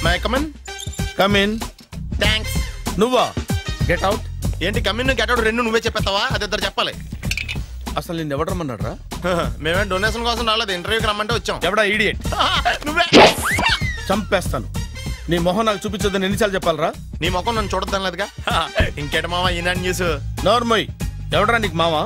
May come in come in. Thanks. నువ్వా? Get out. ఏంటి come in get out రెండు నువ్వే చెప్పేస్తావా? అది ఇద్దరు చెప్పాలి. అసలు నేను ఎవడు రమ్మన్నాడు రా? మేమే డొనేషన్ కోసం రాలేదు, ఇంటర్వ్యూకి రమ్మంటే వచ్చాం. ఎవడా ఈడియట్? నువ్వే. చంపేస్తాను. నీ మొహం నాకు చూపించొద్దని ఎన్నిసార్లు చెప్పాలరా? నీ ముఖం నన్ను చూడద్దాం లేదుగా. ఇంకేట మామ ఈనాడు న్యూస్. నోర్మోయ్. ఎవడరా నీకు మావా?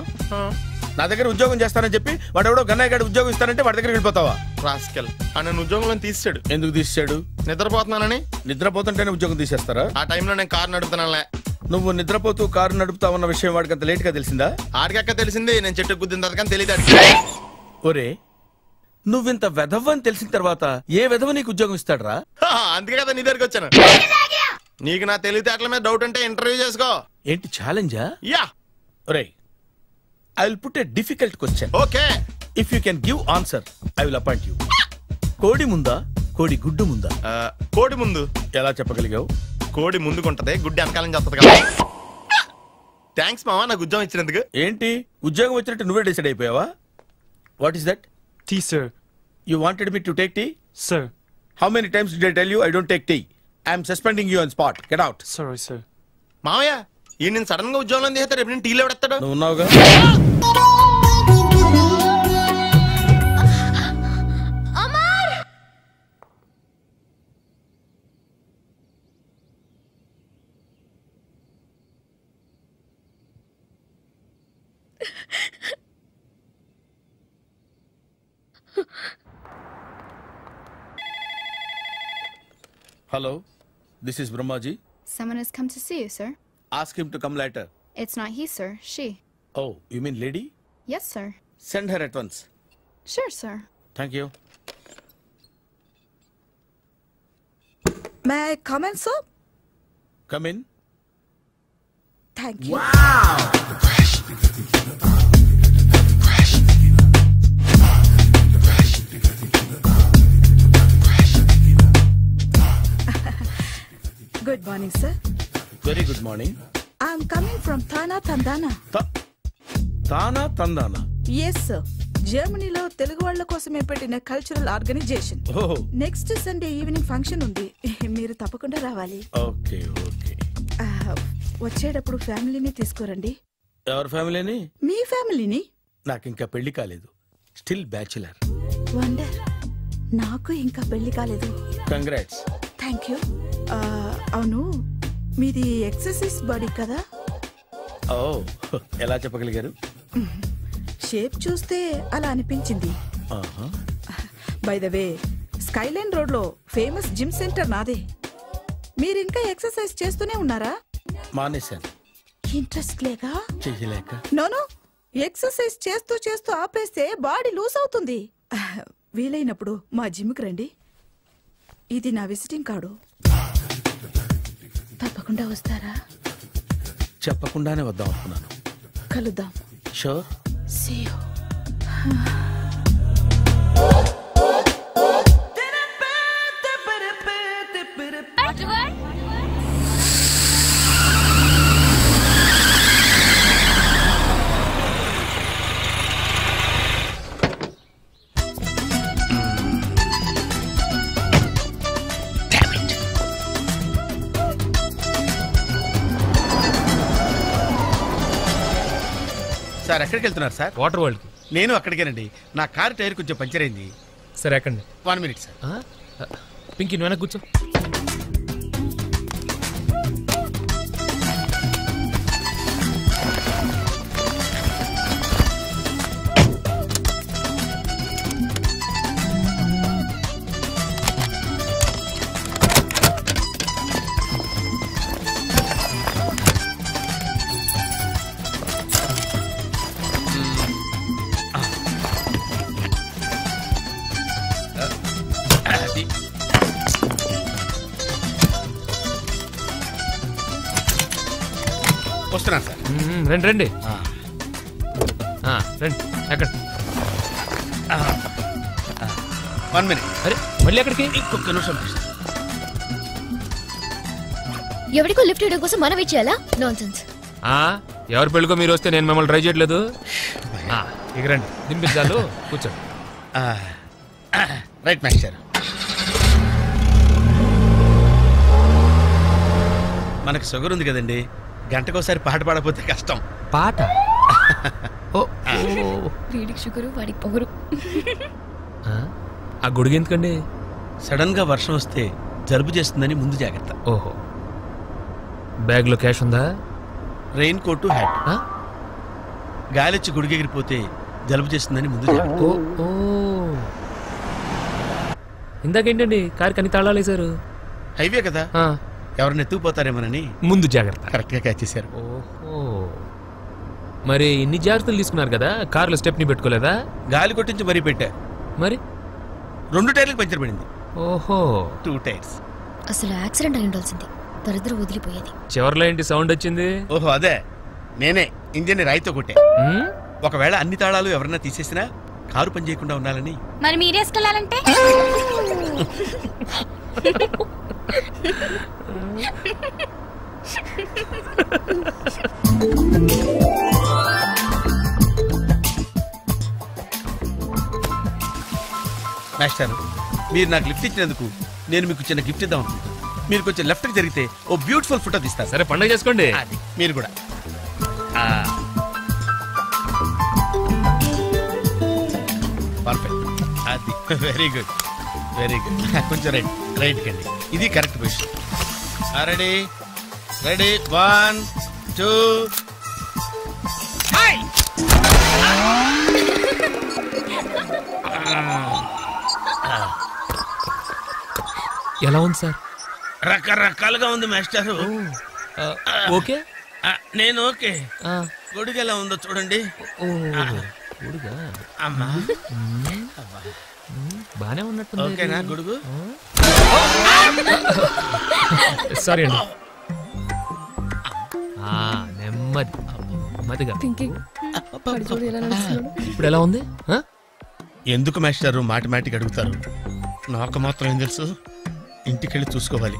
నా దగ్గర ఉద్యోగం చేస్తానని చెప్పి వాడు ఎవడో గన్నయ్య గారి ఉద్యోగం ఇస్తానంటే వాడి దగ్గర వెళ్ళిపోతావా? రాస్కెల్. నన్ను ఉద్యోగంలో తీసాడు. ఎందుకు తీసాడు? నిద్రపోతున్నానని. నిద్రపోతుంటేనే ఉద్యోగం తీసేస్తారా? ఆ టైంలో నేను కారు నడుపుతున్నానులే. నువ్వు నిద్రపోతూ కారు నడుపుతా ఉన్న విషయం వాడికి అంత లేట్ గా తెలిసిందా? ఆడికక్క తెలిసింది, నేను చెట్టు గుద్దిన తర్వాత కానీ తెలియదు. ఒరే, నువ్వింత వెధవని తెలిసిన తర్వాత ఏ వెధవ నీకు ఉద్యోగం ఇస్తాడరా? అందుకే కదా నీ దగ్గరికి వచ్చాను. నీకు నా తెలివితేటల మీద డౌట్ అంటే ఇంటర్వ్యూ చేసుకో. ఏంటి ఛాలెంజా? యా. ఒరే, I will put a difficult question. Okay. If you can give answer I will appoint you. కోడి ముందా, కోడి గుడ్డు ముందా? కోడి ముందు. ఎలా చెప్పగలిగావు? కోడి ముందుకుంటది, గుడ్డి వెనకాలని చేస్తుంది కదా. థ్యాంక్స్ మామా నాకు ఉద్యోగం ఇచ్చినందుకు. ఏంటి ఉద్యోగం వచ్చినట్టు నువ్వే డిసైడ్ అయిపోయావా? What is that? Tea sir. You wanted me to take tea? Sir. How many times did I tell you I don't take tea? I am suspending you on spot. Get out. Sorry, sir. మామయ్య ఈ నేను sudden గా ఉద్యోగంలో తీస్తాడు. రేపు నేను టీలో పెడతాడు. నువ్వు ఉన్నావుగా? Hello, this is Brahmaji. Someone has come to see you, sir. Ask him to come later. It's not he, sir. She. Oh, you mean lady? Yes, sir. Send her at once. Sure, sir. Thank you. May I come in, sir? Come in. Thank you. Wow! Good morning, sir. Very good morning. I'm coming from Thana Tandana. Thana Tandana? Yes, sir. జర్మనీలో తెలుగు వాళ్ళ కోసమే పెట్టిన cultural organisation. Next Sunday evening function ఉంది, మీరు తప్పకుండా రావాలి. Okay okay. వచ్చేటప్పుడు ఫ్యామిలీని తీసుకురండి. ఎవరి ఫ్యామిలీని? మీ ఫ్యామిలీని. నాకు ఇంకా పెళ్లి కాలేదు, స్టిల్ బ్యాచులర్. వండర్. నాకు ఇంకా పెళ్లి కాలేదు. కంగ్రాట్స్. Thank you. అవును, మీది ఎక్సర్సైజ్ బాడీ కదా? ఓ, ఎలా చెప్పగలిగారు? షేప్ చూస్తే అలా అనిపించింది. By the way, Skyline road లో ఫేమస్ జిమ్ సెంటర్ నాదే. మీరు ఇంకా ఎక్సర్సైజ్ చేస్తూనే ఉన్నారా? మానేశాను. ఇంట్రెస్ట్ లేక? చెయ్యలేక. నోను, ఎక్సర్సైజ్ చేస్తూ చేస్తూ ఆపేస్తే బాడీ లూజ్ అవుతుంది. వీలైనప్పుడు మా జిమ్కి రండి. ఇది నా విజిటింగ్ కార్డు. తప్పకుండా వస్తారా? చెప్పకుండానే వద్దాం అనుకున్నాను. కలుద్దాం. షూర్. See you. సార్ ఎక్కడికి వెళ్తున్నారు సార్? Water world. నేను అక్కడికేనండి. నా కార్ టైర్ కొంచెం పంచర్ అయింది. సరే ఎక్కండి. 1 minute సార్. పింకీ నువ్వు వెనక్కి కూర్చో. వస్తున్నాను సార్. రండి రండి రండి. ఎక్కడ? 1 minute. అరే మళ్ళీ ఎక్కడికి? ఇంకొక నిమిషం. ఎవరికో లిఫ్ట్ చేయడం కోసం మనం ఇచ్చేయాలా? నాన్సెన్స్. ఎవరి పెళ్ళికో మీరు వస్తే నేను మిమ్మల్ని ట్రై చేయట్లేదు. ఇక రండి, దింపించాలు. కూర్చోండి. Right master. మనకు షుగర్ ఉంది కదండి, గంటకోసారి పాట పాడకపోతే కష్టం. పాట వీడికి షుగరు వాడికి పొగరు. ఆ గొడుగు ఎందుకండి? సడన్ గా వర్షం వస్తే జలుబు చేస్తుందని ముందు జాగ్రత్త. ఓహో, బ్యాగ్ లో క్యాష్ ఉందా? Rain coat, hat. గాలిచ్చి గుడిగెగిరిపోతే జలుబు చేస్తుందని ముందు జాగ్రత్త. ఓ ఇందాకేంటండి కారు కని తాళాలు వేశారు? హైవే కదా, ఎవరిని ఎత్తుకుపోతారేమోనని ముందు జాగ్రత్త. కరెక్ట్ గా క్యాచ్ చేశారు. ఓహో, మరి ఇన్ని జాగ్రత్తలు తీసుకున్నారు కదా, కారులో స్టెప్ని పెట్టుకోలేదా? గాలి కొట్టించి మరీ పెట్టా. మరి 2 టైర్లకు పంచర్ పడింది. ఓహో, 2 టైర్స్. అసలు యాక్సిడెంట్ అయి ఉండాల్సింది, దరిద్రం వదిలిపోయేది. చివర్లో ఏంటి సౌండ్ వచ్చింది? ఓహో అదే, నేనే ఇంజిన్ రాయితో కొట్టే. ఒకవేళ అన్ని తాళాలు ఎవరన్నా తీసేసినా కారు పని చేయకుండా ఉండాలని. మరి మీరేసుకెళ్ళాలంటే మాస్టర్, మీరు నాకు లిఫ్ట్ ఇచ్చినందుకు నేను మీకు చిన్న గిఫ్ట్ ఇద్దాం అనుకుంటున్నాను. మీరు కొంచెం లెఫ్ట్కి జరిగితే ఓ బ్యూటిఫుల్ ఫోటో తీస్తారు. సరే, పండుగ చేసుకోండి. అది మీరు కూడా. పర్ఫెక్ట్, అది వెరీ గుడ్, వెరీ గుడ్. కొంచెం రైట్కి అండి, ఇది కరెక్ట్ పొజిషన్. Ready ready, 1 2. ఎలా ఉంది సార్? రకరకాలుగా ఉంది మాస్టారు. ఓకే, నేను ఓకే. గొడుగు ఎలా ఉందో చూడండి. అమ్మా బానే ఉన్నట్టు. ఓకేనా గొడుగు? సారీ అండి. నెమ్మది నెమ్మదిగా. ఇప్పుడు ఎలా ఉంది? ఎందుకు మాస్టారు మాటిమాటికి అడుగుతారు? నాకు మాత్రం ఏం తెలుసు, ఇంటికెళ్ళి చూసుకోవాలి.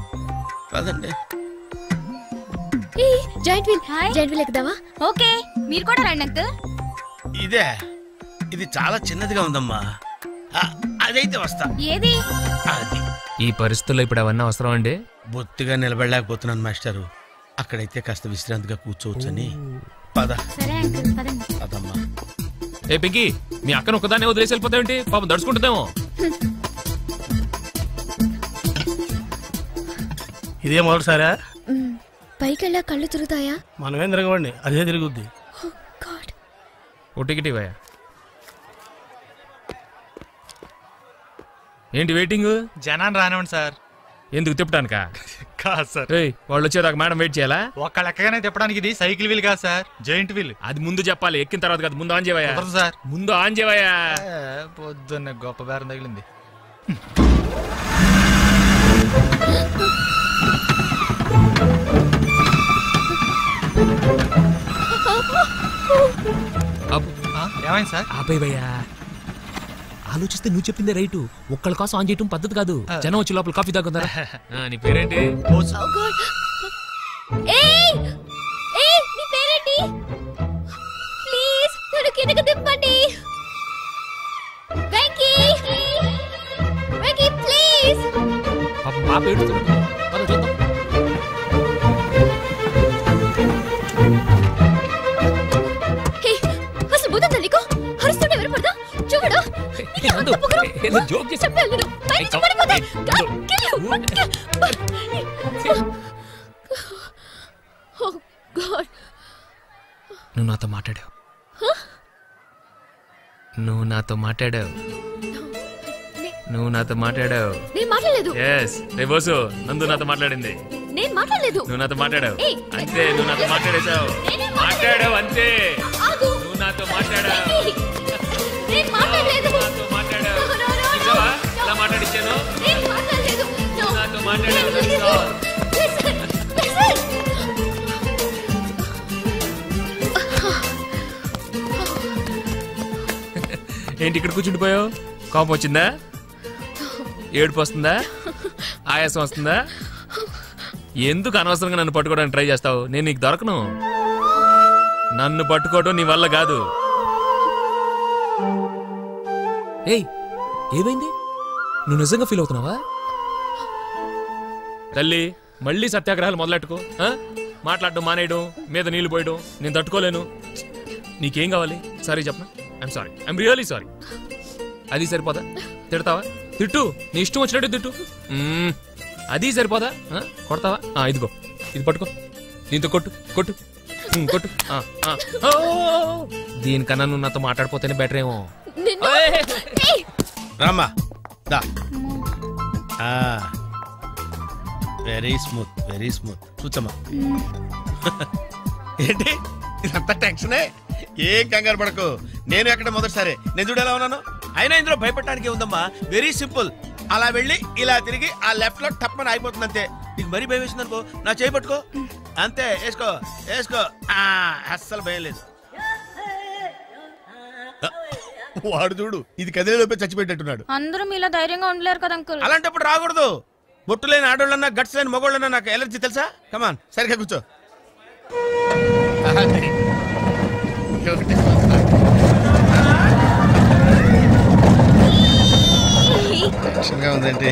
కాదండి, జాయింట్ వీల్ ఎక్కుదావా? ఓకే, మీరు కూడా రండి అంకుల్. ఇదే, ఇది చాలా చిన్నదిగా ఉందమ్మా. అదైతే వస్తా. ఏది? అది ఈ పరిస్థితుల్లో ఇప్పుడు అవన్నీ అవసరం అండి? బొత్తిగా నిలబడలేకపోతున్నాను మాస్టారు. అక్కడైతే కాస్త విశ్రాంతిగా కూర్చోవచ్చని. పద. సరే అంకుల్, పదండి. పదమ్మా. ఏ పింకీ, మీ అక్కను ఒకదాన్ని వదిలేసి వెళ్ళిపోతావేంటి? పాపం దడుచుకుంటుందేమో. ఇదే మొదటిసారా? పైకి వెళ్ళా కళ్ళు తిరుగుతాయా? మనమేం తిరగవండి, అదే తిరుగుద్ది. ఓ టికెట్ ఇవ్వయా. ఏంటి వెయిటింగ్? జనాన్ని రానివ్వండి సార్. ఎందుకు తిప్పడానికా? కాదు సార్. వాళ్ళు వచ్చేదాకా మేడం వెయిట్ చేయాలా? ఒక్క లెక్కగానే తిప్పడానికి ఇది సైకిల్ వీల్ కాదు సార్, జాయింట్ వీల్. అది ముందు చెప్పాలి, ఎక్కిన తర్వాత కాదు. ముందు ఆన్ చేయవయ్యా సార్. ముందు ఆన్ చేయవయ్యా. పొద్దున్న గొప్ప బేరం తగిలింది. ఏమైంది సార్? ఆపేవయ్యా. ఆలోచిస్తే నువ్వు చెప్పిందే రైటు. ఒక్కళ్ళ కోసం ఆన్ చేయటం పద్ధతి కాదు. జనం వచ్చి లోపల కాఫీ తాగుతారా? నీ పేరేంటి? ప్లీజ్ నన్ను కిందకి దింపండి. వెంకీ, వెంకీ ప్లీజ్. పాప ఏడుస్తుంది. పద చూద్దాం. అసలు బుద్ధం నీకు? అరుస్తుంటే ఎవరు పడదా? చూడు, జోక్ చేసి నువ్వు నాతో మాట్లాడావు. నువ్వు నాతో మాట్లాడావు. నువ్వు నాతో మాట్లాడావు. నేను మాట్లాడలేదు. ఎస్ రే బోసు, నందు నాతో మాట్లాడింది. నేను మాట్లాడలేదు. నువ్వు నాతో మాట్లాడావు అంతే. నువ్వు నాతో మాట్లాడేశావు. మాట్లాడావు అంతే. నువ్వు నాతో మాట్లాడావు. నేను మాట్లాడలేదు. నాతో మాట్లాడావు. నిజమా? ఎలా మాట్లాడించాను? నేను మాట్లాడలేదు. నువ్వు నాతో మాట్లాడావు. ఏంటి ఇక్కడ కూర్చుండిపోయావు? కోపం వచ్చిందా? ఏడుపు వస్తుందా? ఆయాసం వస్తుందా? ఎందుకు అనవసరంగా నన్ను పట్టుకోవడానికి ట్రై చేస్తావు? నేను నీకు దొరకను. నన్ను పట్టుకోవడం నీ వల్ల కాదు. ఏయ్, ఏమైంది? నువ్వు నిజంగా ఫీల్ అవుతున్నావా? తల్లి, మళ్ళీ సత్యాగ్రహాలు మొదలెట్టుకో. మాట్లాడడం మానేయడం, మీద నీళ్లు పోయడం నేను తట్టుకోలేను. నీకేం కావాలి? సారీ చెప్పనా? I'm sorry, I'm really sorry. అది సరిపోదా? తిడతావా? తిట్టు, నీ ఇష్టం వచ్చినట్టు తిట్టు. అది సరిపోదా? కొడతావా? ఇదిగో, ఇది పట్టుకో, దీంతో కొట్టు కొట్టు కొట్టు. దీనికన్నా నువ్వు నాతో మాట్లాడిపోతేనే బెటర్ ఏమో. రామ్మా దా. Very smooth, very smooth. కూర్చోమ్మా. ఏంటి ఇదంతా టెన్షనే? ఏం కంగారు పడకు, నేను ఎక్కడ మొదటిసారి. నేను చూడు ఎలా ఉన్నాను. అయినా ఇందులో భయపడటానికి ఉందమ్మా. Very simple. అలా వెళ్ళి ఇలా తిరిగి ఆ లెఫ్ట్ లో టప్పని అయిపోతుంది అంతే. నీకు మరీ భయం వేసింది అనుకో, నా చేయి పట్టుకో అంతే. వేసుకో వేసుకో. అస్సలు భయం లేదు. వాడు చూడు, ఇది కదిలేలోపే చచ్చిపెట్టేట్టున్నాడు. అందరూ మీలా ధైర్యంగా ఉండలేరు కదా అంకుల్. అలాంటప్పుడు రాకూడదు. బొట్టు లేని ఆడోళ్ళన్నా, గట్స్ లేని మగోళ్ళన్నా నాకు ఎలర్జీ తెలుసా? కమాన్, సరిగ్గా కూర్చో. టెన్షన్గా ఉందంటే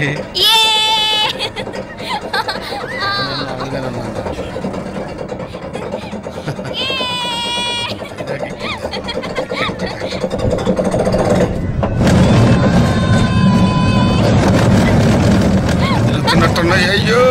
తిరుగుతున్నట్టున్నాయి. అయ్యో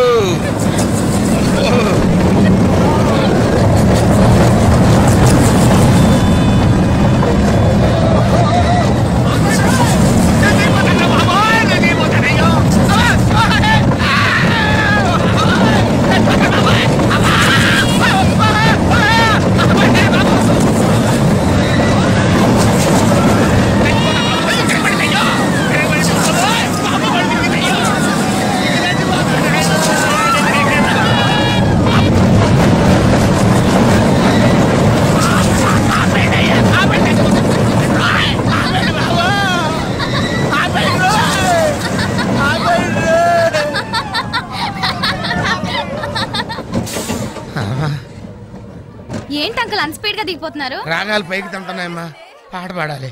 ఏంటి అంకుల్ అన్స్పీడ్ గా దిగిపోతున్నారు? రాగాలు పైకి తంటున్నాయమ్మా, పాట పాడాలి.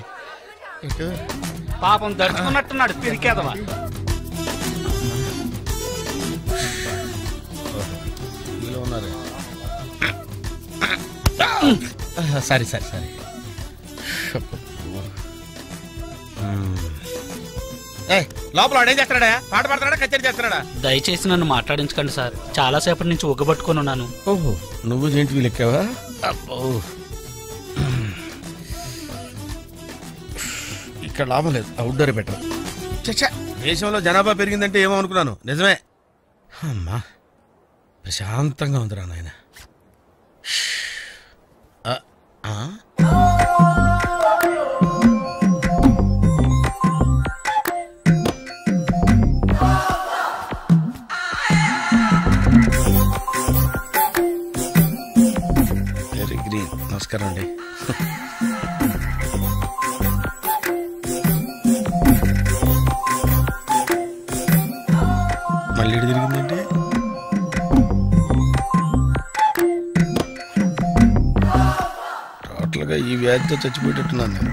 ఇటు పాపం దడుచుకున్నట్టున్నాడు పిరికేదవా. సరే సరే సరే. లోపల వాడు ఏం చేస్తున్నాడా? పాట పాడుతున్నాడా, కచేరీ చేస్తున్నాడా? దయచేసి నన్ను మాట్లాడించకండి సార్, చాలా సేపటి నుంచి ఉగ్గబట్టుకొని ఉన్నాను. ఓహో, నువ్వు జేంటి లెక్కావా? అబ్బో, ఇక్కడ లాభం లేదు, అవుట్డోర్ బెటర్. చచ్చా, దేశంలో జనాభా పెరిగిందంటే ఏమో అనుకున్నాను. నిజమే. అమ్మా, ప్రశాంతంగా ఉందిరా నాయన. Very green. నమస్కారం అండి. మళ్ళీ తిరిగిందండి. టోటల్గా ఈ వ్యాధితో చచ్చిపోయేటట్టున్నాను నేను.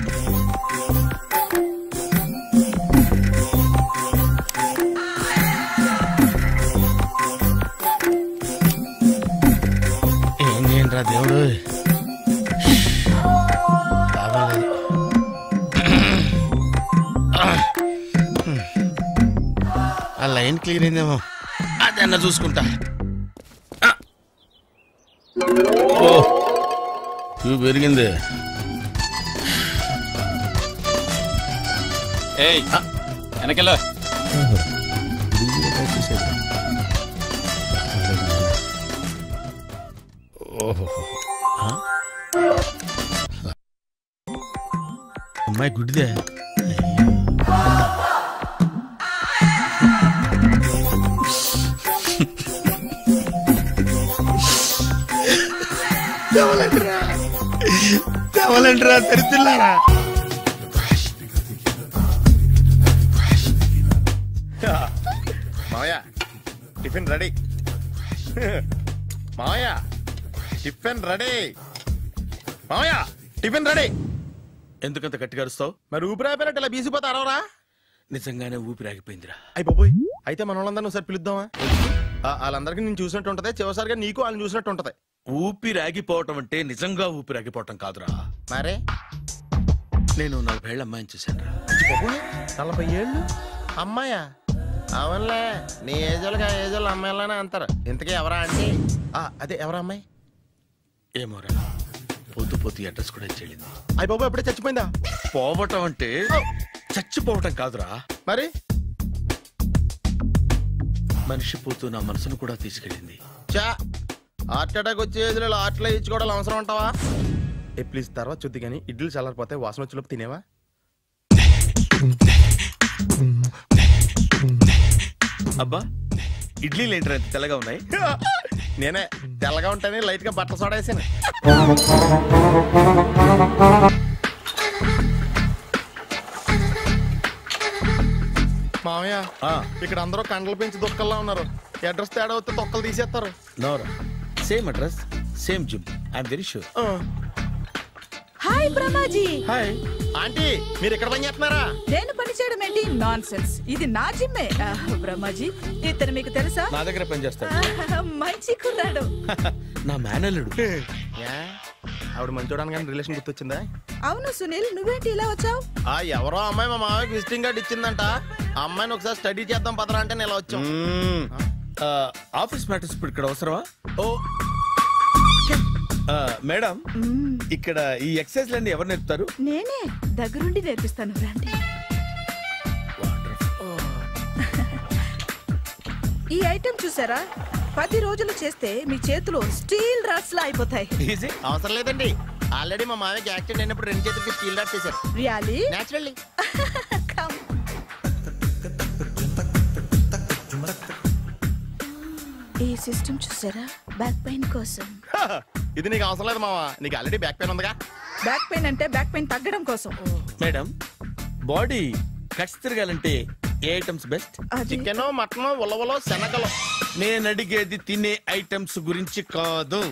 ఏం చేయండి రా దేవుడు, బాగాలేదు. ఆ లైన్ క్లియర్ అయిందేమో, అదన్నా చూసుకుంటా. ఓ, ఇవి పెరిగింది. వెనకెళ్ళ ఓహో, అమ్మాయి గుడ్డిదే. తెవలంటరా తెరుతున్నారా? మావయ్య టిఫిన్ రెడీ. మావయ్య టిఫిన్ రెడీ. మావయ్య టిఫిన్ రెడీ. ఎందుకంత గట్టిగా అరుస్తావు? మరి ఊపిరాయిపోయినట్టు ఇలా బీసిపోతే అరవరా? నిజంగానే ఊపిరాగిపోయిందిరా. అయిపోయి అయితే మన వాళ్ళందరినీ ఒకసారి పిలుద్దామా? వాళ్ళందరికీ నేను చూసినట్టు ఉంటది, చివరిసారిగా నీకు వాళ్ళని చూసినట్టు ఉంటది. ఊపిరాగిపోవటం అంటే నిజంగా ఊపిరాగిపోవటం కాదురా. మరే నేను 40 ఏళ్ళ అమ్మాయిని చూశాను. 40 ఏళ్ళు అమ్మాయా? అవునులే, నీ ఏజోళ్ళకి ఆ ఏజోళ్ళు అమ్మాయిలానే అంటారు. ఇంతకీ ఎవరా అంటే? అదే ఎవరా అమ్మాయి? ఏమోరా, పొద్దు పొద్దు అడ్రస్ కూడా చెల్లింది. అయ్య బాబు ఎప్పుడే చచ్చిపోయిందా? పోవటం అంటే చచ్చిపోవటం కాదురా, మరి మనిషి పోతూ నా మనసును కూడా తీసుకెళ్ళింది. చా, హార్ట్ అటాక్ వచ్చే ఏజ్లో ఆటలో ఇచ్చుకోవడం అవసరం ఉంటావా? ప్లీజ్ తర్వాత చూద్ది కానీ ఇడ్లీ చల్లారిపోతే వాసన వచ్చేలోపు తినేవా? అబ్బా, ఇడ్లీలు ఏంట్రా ఇంత తెల్లగా ఉన్నాయి? నేనే తెల్లగా ఉంటానే లైట్ గా బట్టలు సోడా వేసాను. మామయ్య, ఇక్కడ అందరూ కండలు పెంచి దుక్కల్లా ఉన్నారు. అడ్రస్ తేడా వస్తే తొక్కలు తీసేస్తారు. నోరా, same address, same gym. I'm very sure. Hi Brahmaji. Hi aunty, మీరు ఇక్కడ పని చేస్తున్నారా? నేను పని చేయడం ఏంటి? Nonsense. ఇది నా జిమ్మే. బ్రహ్మాజీ, ఇతను మీకు తెలుసా? నా దగ్గర పని చేస్తాడు. మంచి కుర్రాడు. నా మేనల్లుడు. ఆవిడ మంచోడానికి కానీ రిలేషన్ గుర్తొచ్చిందా? అవును సునీల్, నువ్వేంటి ఇలా వచ్చావు? ఎవరో అమ్మాయి మా మామయ్యకి విజిటింగ్ కార్డ్ ఇచ్చిందంట. ఆ అమ్మాయిని ఒకసారి స్టడీ చేద్దాం పదరా అంటే నేను ఇలా వచ్చాం. ఆఫీస్ మ్యాటర్స్ ఇప్పుడు ఇక్కడ అవసరమా? ఓ మేడం, ఇక్కడ ఈ ఎక్సర్సైజ్ లన్నీ ఎవరు నేర్పుతారు? నేనే దగ్గరుండి నేర్పిస్తాను, రండి. ఈ ఐటెం చూసారా? 10 రోజులు చేస్తే మీ చేతులు స్టీల్ రాట్స్ లా అయిపోతాయి. అవసరం లేదండి, ఆల్రెడీ మా మామయ్యకి యాక్సిడెంట్ అయినప్పుడు 2 చేతులకి స్టీల్ డాట్ చేశారు. రియల్లీ? నేచురల్లీ. ఈ సిస్టమ్ చూసారా? బ్యాక్ పెయిన్ కోసం. ఇది నీకు అవసరం లేదు మావా, నీకు ఆల్రెడీ బ్యాక్ పెయిన్ ఉందిగా. బ్యాక్ పెయిన్ అంటే బ్యాక్ పెయిన్ తగ్గడం కోసం. మేడం, బాడీ కట్స్ తిరగాలంటే ఏ ఐటమ్స్ బెస్ట్? చికెన్, మటన్, ఉలవలో, శనగలు. నేను అడిగేది తినే ఐటమ్స్ గురించి కాదు,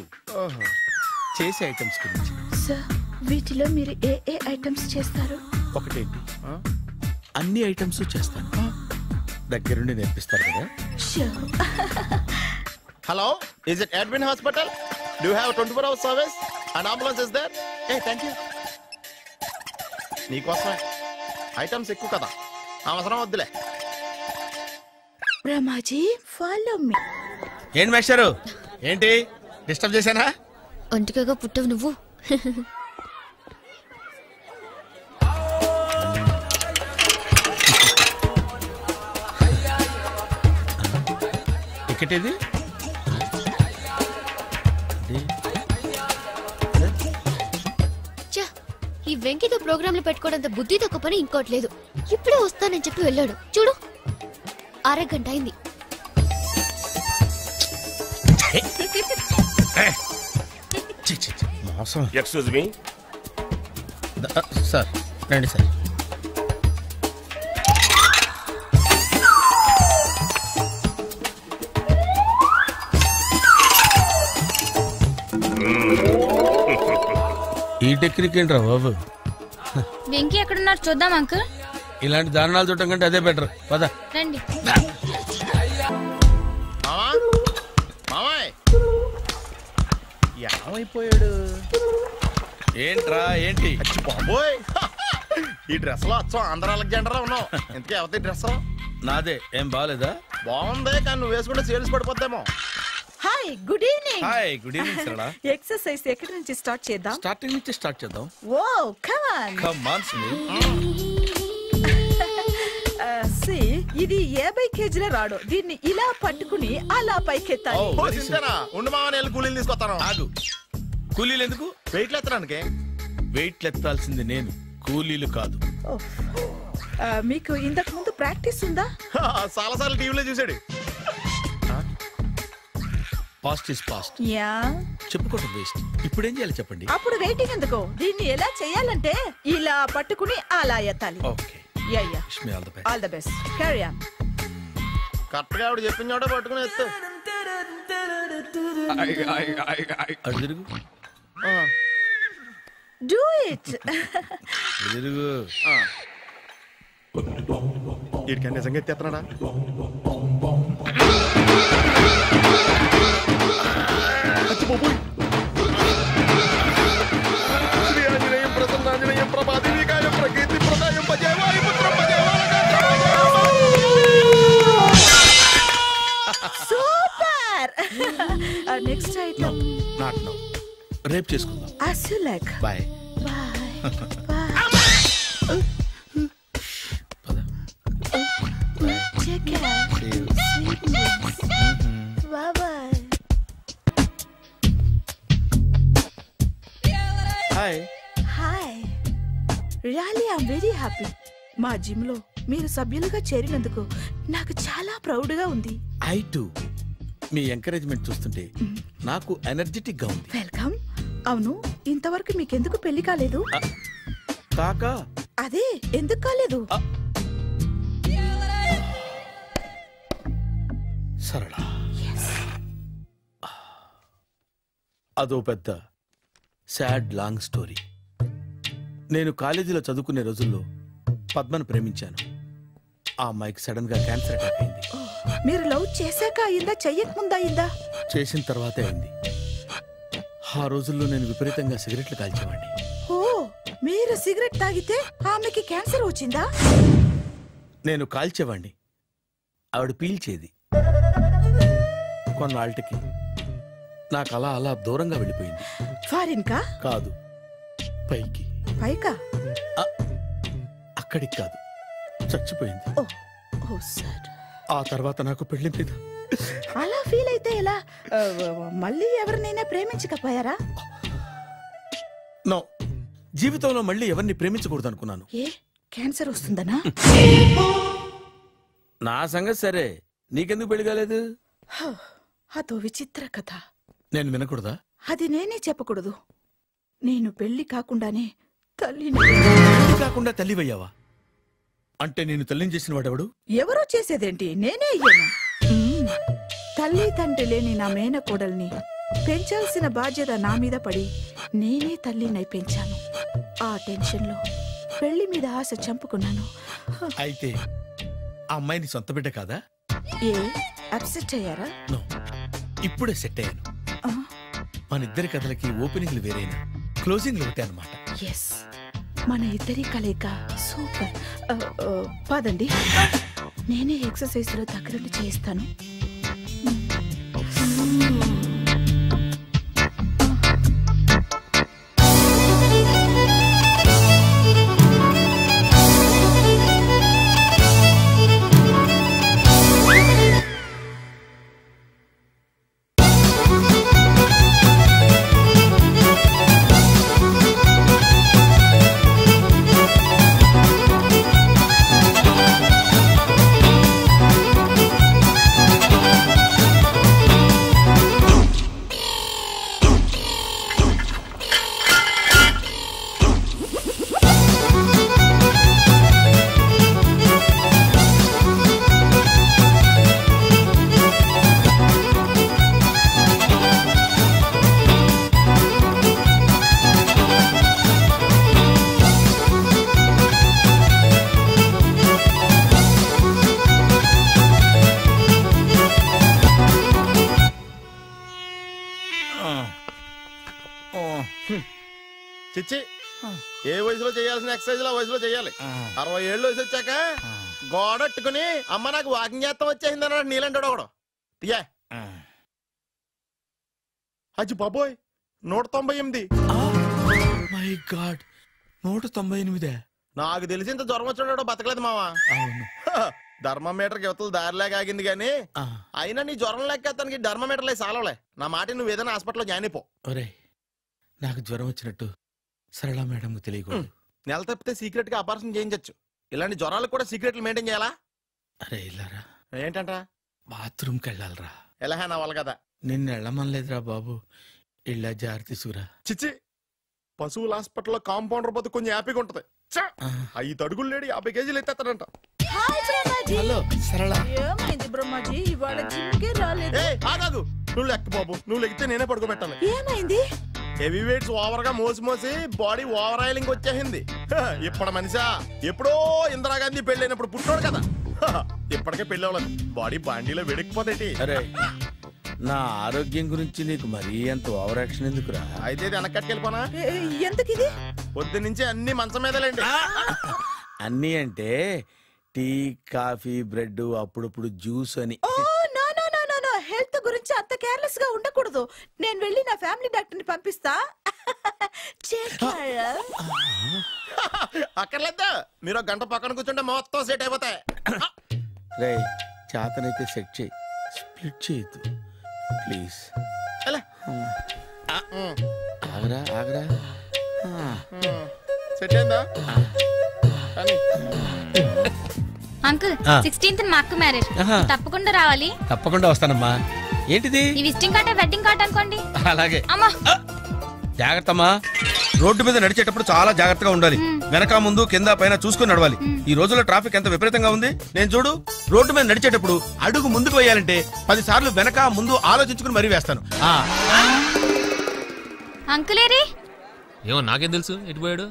చేసే ఐటమ్స్ గురించి. సార్, వీటిలో మీరు ఏ ఏ ఐటమ్స్ చేస్తారు? ఒకటేంటి, అన్ని ఐటమ్స్ చేస్తాను. దగ్గరుండి నేర్పిస్తారు కదా. Hello, is it admin hospital? Do you have 24 hours service and ambulance is there? Thank you. నీకోసమే ఐటమ్స్ ఎక్కువ కదా, అవసరం వద్దులే. Brahmaji, follow me. ఏంటి మేస్టారు, ఏంటి డిస్టర్బ్ చేశానా? ఒంటికగా పుట్టవు నువ్వు. టికెట్ ఇది? ఈ వెంకితో ప్రోగ్రాంలు పెట్టుకోవడంత బుద్ధి తక్కువ పని ఇంకోటి లేదు. ఇప్పుడే వస్తానని చెప్పి వెళ్ళాడు చూడు, అరగంట అయింది. మోసం. ఎక్స్క్యూజ్ మీ సార్, రండి సార్. ఈ టెక్నిక్ ఏంట్రా బాబు? వెంకీ ఎక్కడున్నారు చూద్దాం అంకుల్. ఇలాంటి దారుణాలు చూడటం కంటే అదే బెటర్. పద రండి. ఏమైపోయాడు? ఏంట్రా, ఏంటి? బాబోయ్, ఈ డ్రెస్ లో వచ్చాం ఆంధ్ర అలెగ్జాండర్ ఉన్నావు. ఇంతకీ ఎవరి డ్రెస్? నాదే. ఏం బాగాలేదా? బాగుంది, కానీ నువ్వు వేసుకుంటే సేల్స్ పడిపోద్దేమో. Hi, good evening. Hi, good evening Sarala. Exercise ఎక్కడి నుంచి స్టార్ట్ చేద్దాం? స్టార్టింగ్ నుంచి స్టార్ట్ చేద్దాం. Oh come on. Come on Sunil. ఇది 50 కేజీల రాడు. దీన్ని ఇలా పట్టుకుని అలా పైకెత్తాలి. ఉండు మామ, నేను కూలీలు తీసుకొస్తాను. ఆగు, కూలీలు ఎందుకు? వెయిట్ ఎత్తడానికి. వెయిట్ ఎత్తాల్సింది నేను, కూలీలు కాదు. మీకు ఇంతకు ముందు ప్రాక్టీస్ ఉందా? చాలా సార్లు టీవీలో చూసాడు. Past is past. యా, చెప్పుకోవడం వేస్ట్. ఇప్పుడు ఏం చేయాలి చెప్పండి. అప్పుడు వెయిటింగ్ ఎందుకు? దీన్ని ఎలా చేయాలంటే ఇలా పట్టుకుని అలా ఎత్తాలి. Okay, yeah yeah, all the best. Carry on. Correct గా ఆవిడ చెప్పిన చోట పట్టుకుని ఎత్తు. అటు తిరుగు. Do it. తిరుగు. వీడికి నిజంగా ఎత్తేస్తున్నాడా? Super. Next item not no, రేపు చేసుకుందాం. as you like. Bye. Take care. Sweet dreams. Bye bye. Hi. Hi. Really, I'm very happy. మా జిమ్ లో మీరు సభ్యులుగా చేరినందుకు నాకు చాలా ప్రౌడ్ గా ఉంది. I to. మీ ఎంకరేజ్మెంట్ చూస్తుంటే నాకు ఎనర్జెటిక్ గా ఉంది. వెల్కమ్. అవును, ఇంతవరకు మీకెందుకు పెళ్లి కాలేదు? కాకా అదే ఎందుకు కాలేదు? సరళ, అదో పెద్ద సాడ్ లాంగ్ స్టోరీ. నేను కాలేజీలో చదువుకునే రోజుల్లో పద్మను ప్రేమించాను. ఆ అమ్మాయికి సడన్ గా క్యాన్సర్ అటాక్ అయింది. మీరు లవ్ చేశాక అయిందా, చెయ్యక ముందా అయిందా? చేసిన తర్వాతే అయింది. ఆ రోజుల్లో నేను విపరీతంగా సిగరెట్లు కాల్చేవాడిని. ఓ, మీరు సిగరెట్ తాగితే ఆమెకి క్యాన్సర్ వచ్చిందా? నేను కాల్చేవాడిని, ఆవిడ పీల్చేది. కొన్నాళ్ళకి నాకు అలా అలా దూరంగా వెళ్ళిపోయింది. ఫారిన్ కా? కాదు, పైకి. పైకా? అక్కడికి కాదు, చచ్చిపోయింది. ఓ సార్. ఆ తర్వాత నాకు పెళ్లి మీద అలా ఫీల్ అయితే ఎలా? మళ్ళీ ఎవరినైనా ప్రేమించకపోయారా? నో, జీవితంలో మళ్ళీ ఎవరిని ప్రేమించకూడదు అనుకున్నాను. ఏ, క్యాన్సర్ వస్తుందనా? నా సంగతి సరే, నీకెందుకు పెళ్లి కాలేదు? అదో విచిత్ర కథ. నేను వినకూడదా? అది నేనే చెప్పకూడదు. నేను పెళ్లి కాకుండానే తల్లిని. పెళ్లి కాకుండా తల్లివయ్యావా? అంటే నేను తల్లిని చేసిన వాడెవడు? ఎవరో చేసేదేంటి, నేనే అయ్యాను. తల్లి తండ్రి లేని నా మేనకోడల్ని పెంచాల్సిన బాధ్యత నా మీద పడి నేనే తల్లినై పెంచాను. ఆ టెన్షన్ లో పెళ్లి మీద ఆశ చంపుకున్నాను. అయితే ఆ అమ్మాయిని సొంత బిడ్డ కాదా? ఏ, అప్సెట్ అయ్యారా? నో, ఇప్పుడే సెట్ అయ్యాను. మన ఇద్దరి కథలకి ఓపెనింగ్లు వేరైనా క్లోజింగ్లు ఒకటే అన్నమాట. ఎస్, మన ఇద్దరి కలయిక సూపర్. పదండి, నేనే ఎక్సర్సైజ్ లో దగ్గరుండి చేయిస్తాను. చిచ్చి, ఏ వయసులో చేయాల్సిన ఎక్సర్సైజ్ ఆ వయసులో చేయాలి. 60 ఏళ్ళు వయసు వచ్చాక గోడట్టుకుని అమ్మ నాకు వాకింగ్ చేస్తాం వచ్చేసింది అన్నాడు నీలంటాడు ఒకడు. తీయా అచ్చి బాబోయ్, 198. My God, 198. నాకు తెలిసి ఇంత జ్వరం వచ్చాడు బతకలేదు మావా. అవును, ధర్మమీటర్ యువతలు దారిలాగా ఆగింది గాని అయినా నీ జ్వరం లెక్క అతనికి ధర్మమీటర్లే సాలవలే. నా మాట నువ్వు ఏదైనా హాస్పిటల్లో జాయిన్ అయిపో. ఒరే, నాకు జ్వరం వచ్చినట్టు సరళ మేడం తెలియకూడదు. నెల తప్పితే సీక్రెట్ గా ఆపరేషన్ చేయించచ్చు. ఇలాంటి జ్వరాలకు కూడా సీక్రెట్లు మెయింటైన్ చేయాలా? అరే ఇల్లారా, ఏంటంట? బాత్రూమ్కి వెళ్ళాలరా. ఎలాహా నా వాళ్ళ కదా. నిన్ను వెళ్ళమనలేదురా బాబు, ఇళ్ళ జారి తీసుకురా. చిచ్చి, పశువుల హాస్పిటల్లో కాంపౌండర్ బతు కొంచెం హ్యాపీగా ఉంటది. 5 అడుగులు లేడి 50 కేజీలు ఎత్తేస్తాడంట. హలో సరళ. ఏమైంది బ్రహ్మాజీ, ఇవాళ జిమ్కే రాలేదు? ఆగాదు, నువ్వు లెక్క బాబు, నువ్వు లెక్కితే నేనే పడుకోబెట్టాలి. ఏమైంది? హెవీ వెయిట్స్ ఓవర్ గా మోసి మోసి బాడీ ఓవర్ ఆయిలింగ్ వచ్చేసింది. ఇప్పుడు మనిషా ఎప్పుడో ఇందిరాగాంధీ పెళ్ళైనప్పుడు పుట్టాడు కదా, ఇప్పటికే పెళ్ళి అవ్వలేదు. బాడీ బాండీలో వెడికిపోతేటి. అరే, నా ఆరోగ్యం గురించి నీకు మరీ అంత ఓవర్ యాక్షన్ ఎందుకురా? అయితే ఇది వెనకట్టుకెళ్ళిపోనా? ఎందుకు ఇది? పొద్దు నుంచి అన్ని మంచం మీదలేండి. అన్నీ అంటే టీ, కాఫీ, బ్రెడ్, అప్పుడప్పుడు జ్యూస్ అని. సీరియస్ గా ఉండకూడదు. నేను వెళ్ళి నా ఫ్యామిలీ డాక్టర్ ని పంపిస్తా. అక్కర్లేదా, మీరు ఒక గంట పక్కన కూర్చుంటే మొత్తం సెట్ అయిపోతాయి. రే చేతనైతే సెట్ చేయి, స్ప్లిట్ చేయొద్దు ప్లీజ్. ఆగరా ఆగరా. సెట్ అయిందా? అంకుల్ 16th మా అక్క మ్యారేజ్, తప్పకుండా రావాలి. తప్పకుండా వస్తానమ్మా. ఏంటిది? ఈ విజిటింగ్ కార్డ్ వెడ్డింగ్ కార్డ్ అనుకోండి. అలాగే. అమ్మా జాగ్రత్తమ్మా. రోడ్డు మీద నడిచేటప్పుడు చాలా జాగ్రత్తగా ఉండాలి. వెనక ముందు కింద పైన చూసుకుని నడవాలి. ఈ రోజుల్లో ట్రాఫిక్ ఎంత విపరీతంగా ఉంది. నేను చూడు, రోడ్డు మీద నడిచేటప్పుడు అడుగు ముందుకు వేయాలంటే 10 సార్లు వెనక ముందు ఆలోచించుకుని మరీ వేస్తాను. అంకులేరి ఏమో నాకేం తెలుసు ఎటు పోయాడు.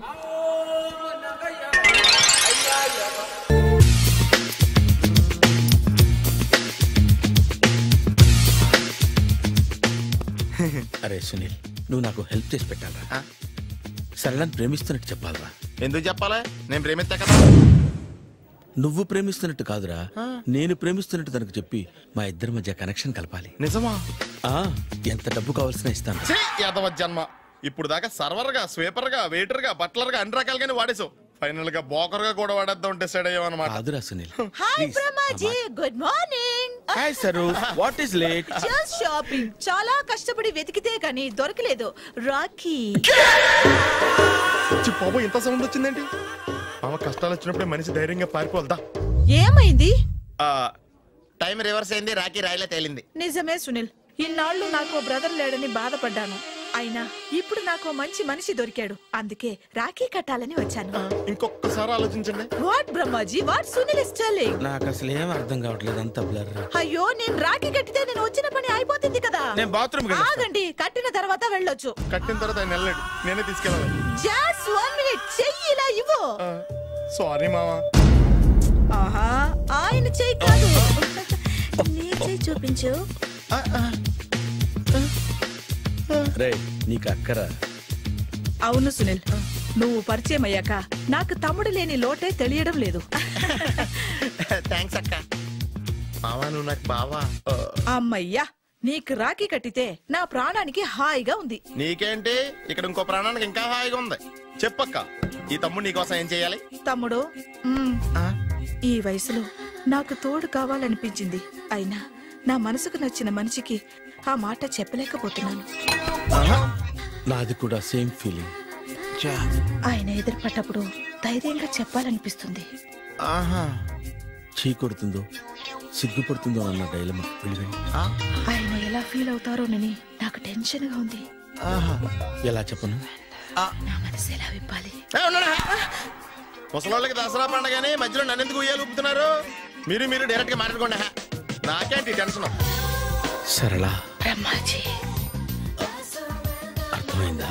అరే సునీల్, నువ్వు నాకు హెల్ప్ చేసి పెట్టాలరా. సరళని ప్రేమిస్తున్నట్టు చెప్పాలరా. ఎందుకు చెప్పాలా? నేను ప్రేమిస్తా కదా. నువ్వు ప్రేమిస్తున్నట్టు కాదురా, నేను ప్రేమిస్తున్నట్టు తనకు చెప్పి మా ఇద్దరి మధ్య కనెక్షన్ కలపాలి. నిజమా? ఎంత డబ్బు కావాల్సిన ఇస్తాను. యాదవ జన్మ. ఇప్పుడు దాకా సర్వర్ గా, స్వీపర్ గా, వెయిటర్ గా, బట్లర్ గా అన్ని రకాలుగానే వాడేసావు. ఫైనల్ గా బోకర్ గా కూడా వాడేద్దాం డిసైడ్ అయ్యామన్నమాట. కాదురా Sunil. Hi Brahmaji, good morning. Hi sir, what is late? Just shopping. చాలా కష్టపడి వెతికితే కానీ దొరకలేదు. రాఖీ. బాబు ఇంత సౌండ్ వచ్చిందేంటి? మామ కష్టాలు వచ్చినప్పుడే మనిషి ధైర్యంగా పారిపోల్దా. ఏమైంది? టైం రివర్స్ అయింది, రాఖీ రాయిలా తేలింది. నిజమే సునీల్, ఇన్నాళ్ళు నాకు బ్రదర్ లేడని బాధపడ్డాను. అయినా ఇప్పుడు నాకు మంచి మనిషి దొరికాడు. అందుకే రాఖీ కట్టాలని వచ్చాను. ఇంకొకసారి ఆలోచించండి. What Brahmaji, what Sunil is telling? నాకు అసలు ఏం అర్థం కావట్లేదు, అంత బ్లర్. అయ్యో, నేను రాఖీ కట్టితే నేను వచ్చిన పని అయిపోతుంది కదా. నేను బాత్రూమ్ ఆగండి, కట్టిన తర్వాత వెళ్ళొచ్చు. కట్టిన తర్వాత ఆయన వెళ్ళాడు, నేనే తీసుకెళ్ళాలి. జస్ట్ 1 minute, చెయ్యి ఇలా ఇవ్వు. సారీ మామా. ఆహా, ఆయన చెయ్యి కాదు, నీ చెయ్యి చూపించు. రే నీకు అక్కరా? అవును సునీల్, నువ్వు పరిచయం అయ్యాక నాకు తమ్ముడు లేని లోటే తెలియడం లేదు. థ్యాంక్స్ అక్క. మావా నువ్వు నాకు బావా. అమ్మయ్యా, నీకు రాఖీ కట్టితే నా ప్రాణానికి హాయిగా ఉంది. నీకేంటి, ఇక్కడ ఇంకో ప్రాణానికి ఇంకా హాయిగా ఉంది. చెప్పక్క, ఈ తమ్ముడు నీకోసం ఏం చెయ్యాలి? తమ్ముడు, ఈ వయసులో నాకు తోడు కావాలనిపించింది. అయినా నా మనసుకు నచ్చిన మనిషికి ఆ మాట చెప్పలేకపోతున్నాను. నాది కూడా సేమ్ ఫీలింగ్. ఆయన ఎదురుపడ్డప్పుడు ధైర్యంగా చెప్పాలనిపిస్తుంది. చీ కొడుతుందో సిగ్గుపడుతుందో అన్న డైలమా. ఆయన ఎలా ఫీల్ అవుతారోనని నాకు టెన్షన్ గా ఉంది. ఎలా చెప్పను? నా మనసు ఎలా విప్పాలి? ముసలోళ్ళకి దసరా పండగని మధ్యలో నన్ను ఎందుకు ఉయ్యాలు ఊపుతున్నారు? మీరు డైరెక్ట్ గా మాట్లాడుకోండి. నాకేంటి టెన్షన్? సరళ, బ్రహ్మాజీ, అర్థమైందా?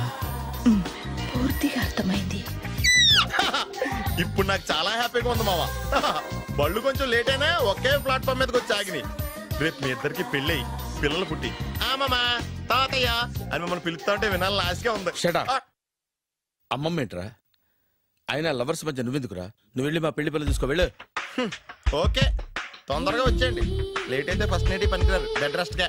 పూర్తిగా అర్థమైంది. ఇప్పుడు నాకు చాలా హ్యాపీగా ఉంది మావా. బళ్ళు కొంచెం లేట్ అయినా ఒకే ప్లాట్ఫామ్ మీదకి వచ్చి ఆగినాయి. రేపు మీ ఇద్దరికి పెళ్ళి పిల్లలు పుట్టి మామా తాతయ్య అని మమ్మల్ని పిలుస్తా ఉంటే వినాలని ఆశగా ఉంది. అమ్మమ్మ ఏంట్రా? అయినా లవర్స్ మధ్య నువ్వెందుకురా? నువ్వు వెళ్ళి మా పెళ్లి పిల్లలు చూసుకో, వెళ్ళు. ఓకే, తొందరగా వచ్చేయండి. లేట్ అయితే ఫస్ట్ నైట్ పనికిరారు, బెడ్ రెస్ట్ గా.